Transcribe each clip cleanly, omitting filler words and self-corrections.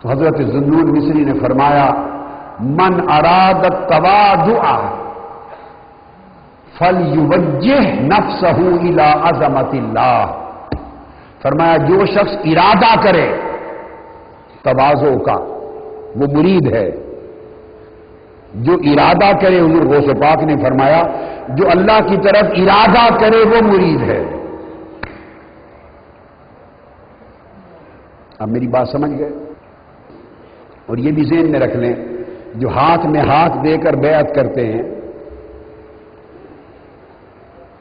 تو حضرت ذنون مصری نے فرمایا من اراد التواضع فلیوجہ نفسہ الی عظمت اللہ، فرمایا جو شخص ارادہ کرے تواضع کا وہ مرید ہے، جو ارادہ کرے، حضور غوث پاک نے فرمایا جو اللہ کی طرف ارادہ کرے وہ مرید ہے۔ اب میری بات سمجھ گئے؟ اور یہ بھی ذہن میں رکھ لیں، جو ہاتھ میں ہاتھ دے کر بیعت کرتے ہیں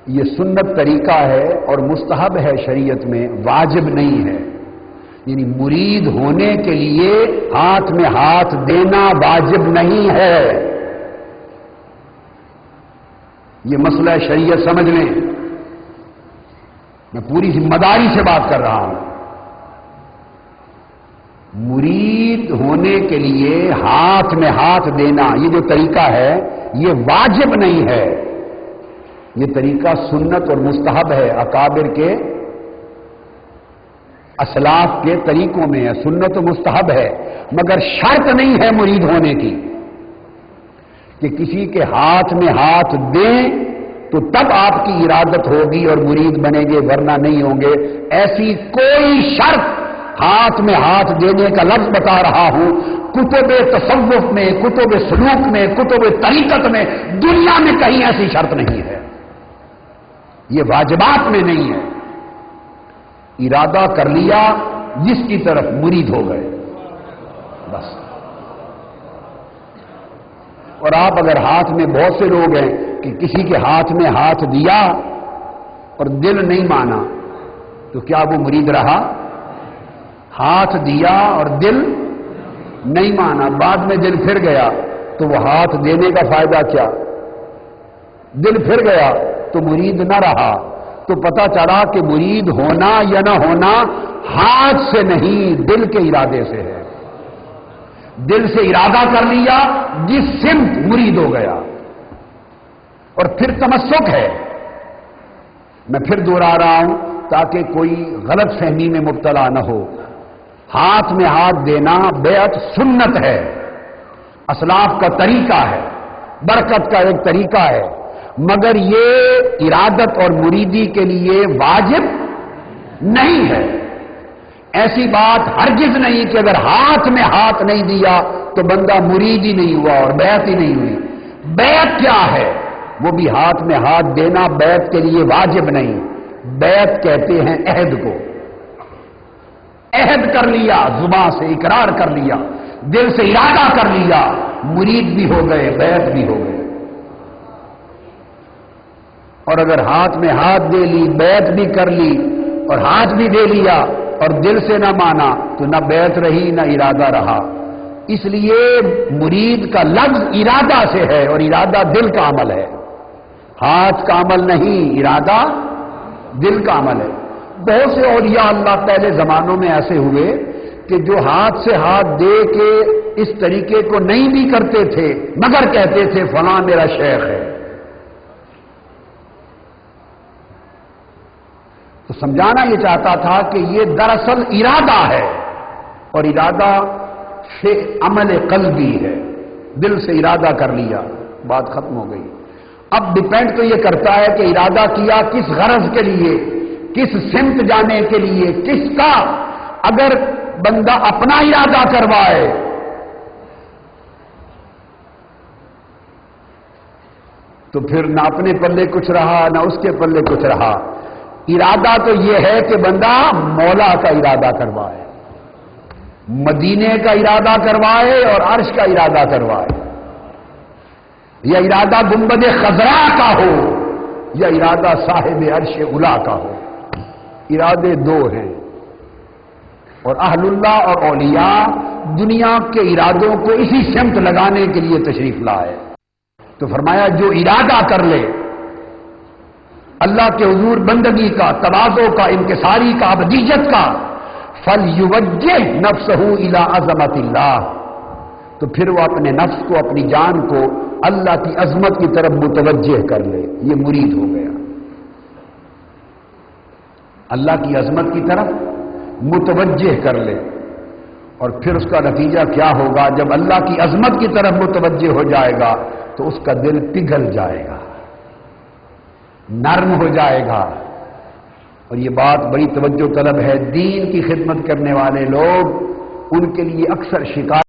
یہ سنت طریقہ ہے اور مستحب ہے، شریعت میں واجب نہیں ہے۔ یعنی مرید ہونے کے لیے ہاتھ میں ہاتھ دینا واجب نہیں ہے، یہ مسئلہ شریعت سمجھ لیں، میں پوری ذمہ داری سے بات کر رہا ہوں۔ مرید ہونے کے لیے ہاتھ میں ہاتھ دینا یہ جو طریقہ ہے یہ واجب نہیں ہے، یہ طریقہ سنت اور مستحب ہے، اکابر کے اسلاف کے طریقوں میں ہے، سنت و مستحب ہے، مگر شرط نہیں ہے مرید ہونے کی کہ کسی کے ہاتھ میں ہاتھ دیں تو تب آپ کی ارادت ہوگی اور مرید بنیں گے ورنہ نہیں ہوں گے، ایسی کوئی شرط ہاتھ میں ہاتھ دینے کا لفظ بتا رہا ہوں کتب تصوف میں، کتب سلوک میں، کتب طریقت میں، دنیا میں کہیں ایسی شرط نہیں ہے، یہ واجبات میں نہیں ہے۔ ارادہ کر لیا جس کی طرف مرید ہو گئے بس۔ اور آپ اگر ہاتھ میں بہت سے لوگ ہیں کہ کسی کے ہاتھ میں ہاتھ دیا اور دل نہیں مانا تو کیا وہ مرید رہا؟ ہاتھ دیا اور دل نہیں مانا، بعد میں دل پھر گیا تو وہ ہاتھ دینے کا فائدہ کیا؟ دل پھر گیا تو مرید نہ رہا۔ تو پتہ چلا کہ مرید ہونا یا نہ ہونا ہاتھ سے نہیں دل کے ارادے سے ہے۔ دل سے ارادہ کر لیا جس سمت مرید ہو گیا، اور پھر تمسک ہے۔ میں پھر دوہرا رہا ہوں تاکہ کوئی غلط فہمی میں مبتلا نہ ہو، ہاتھ میں ہاتھ دینا بیعت سنت ہے، اسلاف کا طریقہ ہے، برکت کا ایک طریقہ ہے، مگر یہ ارادت اور مریدی کے لیے واجب نہیں ہے۔ ایسی بات ہرگز نہیں کہ اگر ہاتھ میں ہاتھ نہیں دیا تو بندہ مرید ہی نہیں ہوا اور بیعت ہی نہیں ہوئی۔ بیعت کیا ہے؟ وہ بھی ہاتھ میں ہاتھ دینا بیعت کے لیے واجب نہیں، بیعت کہتے ہیں عہد کو۔ عہد کر لیا، زبان سے اقرار کر لیا، دل سے ارادہ کر لیا، مرید بھی ہو گئے، بیعت بھی ہو گئے۔ اور اگر ہاتھ میں ہاتھ دے لی، بیعت بھی کر لی اور ہاتھ بھی دے لیا اور دل سے نہ مانا تو نہ بیعت رہی نہ ارادہ رہا۔ اس لیے مرید کا لفظ ارادہ سے ہے اور ارادہ دل کا عمل ہے، ہاتھ کا عمل نہیں، ارادہ دل کا عمل ہے۔ بہت سے اولیاء اللہ پہلے زمانوں میں ایسے ہوئے کہ جو ہاتھ سے ہاتھ دے کے اس طریقے کو نہیں بھی کرتے تھے مگر کہتے تھے فلاں میرا شیخ ہے۔ تو سمجھانا یہ چاہتا تھا کہ یہ دراصل ارادہ ہے، اور ارادہ سے عمل قلبی ہے، دل سے ارادہ کر لیا، بات ختم ہو گئی۔ اب ڈیپینڈ تو یہ کرتا ہے کہ ارادہ کیا کس غرض کے لیے، کس سمت جانے کے لیے، کس کا۔ اگر بندہ اپنا ارادہ کروائے تو پھر نہ اپنے پلے کچھ رہا نہ اس کے پلے کچھ رہا۔ ارادہ تو یہ ہے کہ بندہ مولا کا ارادہ کروائے، مدینے کا ارادہ کروائے اور عرش کا ارادہ کروائے، یا ارادہ گنبد خضرا کا ہو یا ارادہ صاحب عرش اولا کا ہو۔ ارادے دو ہیں، اور اہل اللہ اور اولیاء دنیا کے ارادوں کو اسی سمت لگانے کے لیے تشریف لائے۔ تو فرمایا جو ارادہ کر لے اللہ کے حضور بندگی کا، تواضع کا، انکساری کا، عبدیت کا، فَلْيُوَجِّهْ نَفْسَهُ إِلَىٰ عَظَمَةِ اللَّهِ، تو پھر وہ اپنے نفس کو، اپنی جان کو اللہ کی عظمت کی طرف متوجہ کر لے، یہ مرید ہو گیا۔ اللہ کی عظمت کی طرف متوجہ کر لے، اور پھر اس کا نتیجہ کیا ہوگا؟ جب اللہ کی عظمت کی طرف متوجہ ہو جائے گا تو اس کا دل پگھل جائے گا، نرم ہو جائے گا۔ اور یہ بات بڑی توجہ طلب ہے، دین کی خدمت کرنے والے لوگ، ان کے لیے اکثر شکایت